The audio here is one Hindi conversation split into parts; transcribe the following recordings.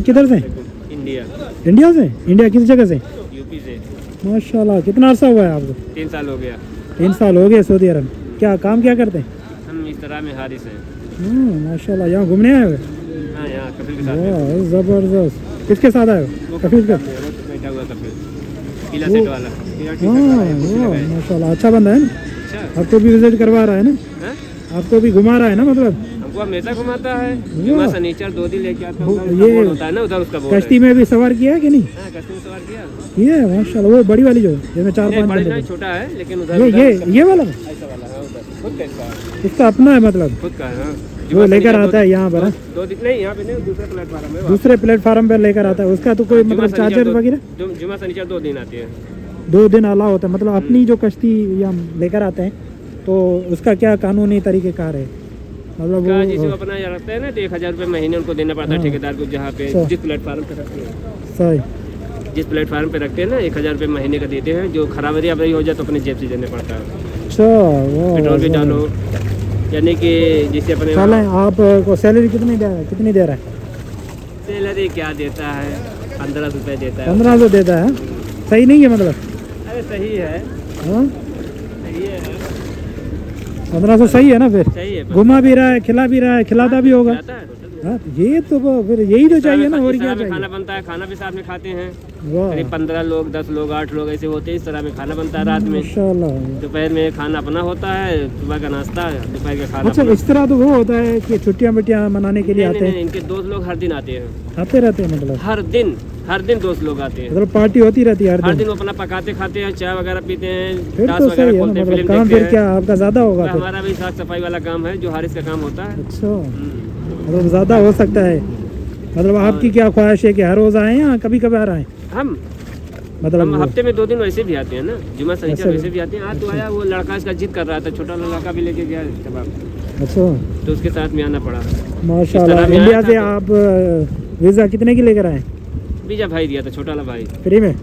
किधर से? इंडिया। इंडिया से? इंडिया किस जगह से? यूपी से। माशाल्लाह, कितना अर्सा हुआ है आपको? 3 साल हो गया। 3 साल हो गए सऊदी अरब। क्या काम क्या करते हैं? हम इस तरह में हारिस हैं। माशाल्लाह, यहाँ घूमने आए हुए? हाँ, यहाँ कफिल के साथ वाह, ज़बरदस्त। किसके साथ आए हो? कफील का? बैठा हुआ कफिल, पीला सेट वाला। माशाल्लाह, अच्छा बंदा है ना? अच्छा। आपको भी विजिट करवा रहा है ना? हाँ? आपको भी घुमा रहा है ना? मतलब हमको हमेशा घुमाता है। जुमा शनिचर 2 दिन लेके आता हूँ। ये ये होता है ना, उधर उसका बोर्ड कश्ती में भी सवार किया है कि नहीं? है। कश्ती में सवार किया ये माशाल्लाह, वो बड़ी वाली जो जिसमें 4-5 बड़े बंदे नहीं, थे। छोटा है लेकिन उधर ये वाला ऐसा वाला है। उधर खुद का इसका है। इसका अपना है मतलब? खुद का है। हाँ, वो लेकर आता है यहाँ पर? हाँ? 2 दिन नहीं, यहाँ पे नहीं, दूसरे प्लेटफार्म है। दूसरे प्लेटफार्म पर लेकर आता है। उसका तो कोई मतलब चार्जर वगैरह? जुमा शनिचर 2 दिन आती है। 2 दिन अलाउ होता है मतलब? अपनी जो कश्ती या लेकर आते हैं तो उसका क्या कानूनी तरीक़ेकार है? मतलब वो जिसे अपना रखते हैं ना, तो 1000 रुपये महीने उनको देना पड़ता है ठेकेदार को। जहाँ पे जिस प्लेटफार्म पे रखते हैं, सही, जिस प्लेटफार्म पे रखते हैं ना, 1000 रुपये महीने का देते हैं। जो खराबी अब हो जाए तो अपने जेब से देना पड़ता है। अच्छा, पेट्रोल भी डालो, यानी कि जिससे अपने आपको सैलरी कितनी दे रहा है? सैलरी क्या देता है? 1500 रुपये देता है। 1500 देता है? सही नहीं है मतलब? अरे सही है। हाँ, सही है। 1500 सही है ना? फिर सही है। घुमा भी रहा है, खिला भी रहा है, खिलाता भी होगा। खिलाता है टोटल। हाँ, ये तो फिर यही तो चाहिए ना, और इस क्या तरह में चाहिए? खाना बनता है, खाना भी साथ में खाते हैं। वाह, करीब 15 लोग, 10 लोग, 8 लोग ऐसे होते हैं। इस तरह में खाना बनता है रात में। माशाल्लाह। दोपहर में खाना अपना होता है, सुबह का नाश्ता, दोपहर का खाना अच्छा, अपना। इस तरह तो वो होता है कि छुट्टियाँ वट्टियाँ मनाने के लिए नहीं, आते नहीं, हैं? इनके दोस्त लोग हर दिन आते हैं। आते रहते हैं मतलब? हर दिन दोस्त लोग आते हैं। मतलब पार्टी होती रहती है हर हर दिन दिन? वो अपना पकाते खाते हैं, चाय वगैरह पीते हैं, फिर ताश तो वगैरह सही है ना, खोलते हैं, मतलब फिल्म काम देखते फिर हैं। क्या आपका ज़्यादा होगा फिर? हमारा भी साफ सफाई वाला काम है, जो हारिस का काम होता है। अच्छा, मतलब ज़्यादा हो सकता है। मतलब आपकी क्या ख्वाहिश है कि हर रोज़ आए या कभी कभार आए? हम मतलब हफ्ते में 2 दिन वैसे भी आते हैं ना, जुमा शनिचर अच्छा। वैसे भी आते हैं। आज तो आया, वो लड़का इसका जिद कर रहा था, छोटा लड़का भी लेके गया कबाब, अच्छा, तो उसके साथ में आना पड़ा। माशाल्लाह। में इंडिया आया से था आप वीज़ा कितने की लेकर आए? वीजा भाई दिया था, छोटा वाला भाई फ्री में?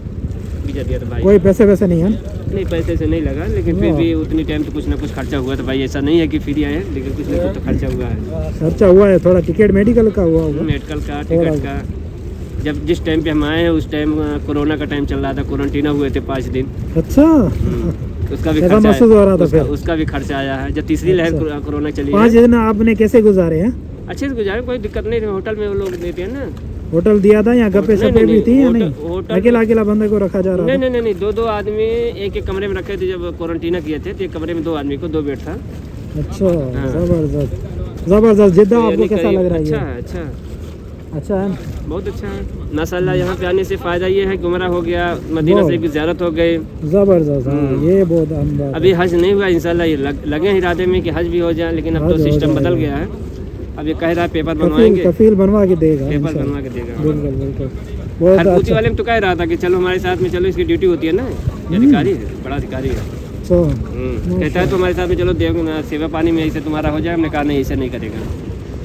वीजा दिया था भाई। कोई पैसे वैसे नहीं है? नहीं, पैसे से नहीं लगा, लेकिन फिर भी उतनी टाइम तो कुछ ना कुछ खर्चा हुआ था भाई। ऐसा नहीं है कि फ्री आए हैं, लेकिन कुछ ना कुछ तो खर्चा हुआ है। खर्चा हुआ है थोड़ा? टिकट मेडिकल का हुआ होगा? मेडिकल का, टिकट का। जब जिस टाइम पे हम आए हैं उस टाइम कोरोना का टाइम चल रहा था, क्वारंटीना हुए थे 5 दिन। अच्छा, उसका भी कैसा खर्चा महसूस हो रहा था फिर? उसका भी खर्चा आया है। जब तीसरी लहर कोरोना चली 5 दिन आपने कैसे गुजारे हैं? अच्छे से गुजारे, कोई दिक्कत नहीं थी। होटल में वो लोग देते हैं ना। होटल दिया था या गप्पे नहीं, सप्पे भी नहीं, थी या होटल- नहीं? होटल अकेला बंदे को रखा जा रहा नहीं, था? नहीं, नहीं, 2 आदमी एक कमरे में रखे थे। जब क्वारंटीना किए थे तो एक कमरे में 2 आदमी को 2 बेड था। अच्छा, हाँ। जबरदस्त। जिद्दा तो आपको यानी कैसा करीब- लग रहा है? अच्छा ये है, अच्छा है, अच्छा है, बहुत अच्छा है माशाल्लाह। यहाँ पे आने से फ़ायदा ये है कि उम्रा हो गया, मदीना शरीफ की ज़ियारत हो गई। जबरदस्त। हाँ, ये बहुत अहम बात है। अभी हज नहीं हुआ, इंशाल्लाह ये लगे हैं इरादे में कि हज भी हो जाए, लेकिन अब तो हज हो सिस्टम बदल जाएगा। गया है। अब ये कह रहा है पेपर बनवाएंगे, कफील बनवा के देगा, पेपर इंशाल्लाह। बनवा के देगा। बिल्कुल बिल्कुल, बहुत हरपूती अच्छा। वाले में तो कह रहा था कि चलो हमारे साथ में चलो, इसकी ड्यूटी होती है ना, ये अधिकारी है, बड़ा अधिकारी है। अच्छा, कहता है तो हमारे साथ में चलो, देखो ना सेवा पानी में ऐसे तुम्हारा हो जाए। हमने कहा नहीं, ऐसा नहीं करेगा,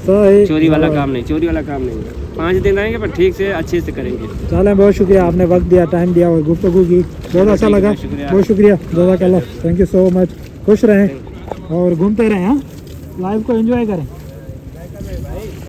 सही। चोरी वाला काम नहीं, चोरी वाला काम नहीं। 5 दिन रहेंगे पर ठीक से अच्छे से करेंगे। चलें, बहुत शुक्रिया, आपने वक्त दिया, टाइम दिया और गुफ्तगू की, बहुत अच्छा लगा। बहुत शुक्रिया, जज़ाकल्लाह, थैंक यू सो मच। खुश रहें और घूमते रहें। हाँ, लाइफ को एंजॉय करें।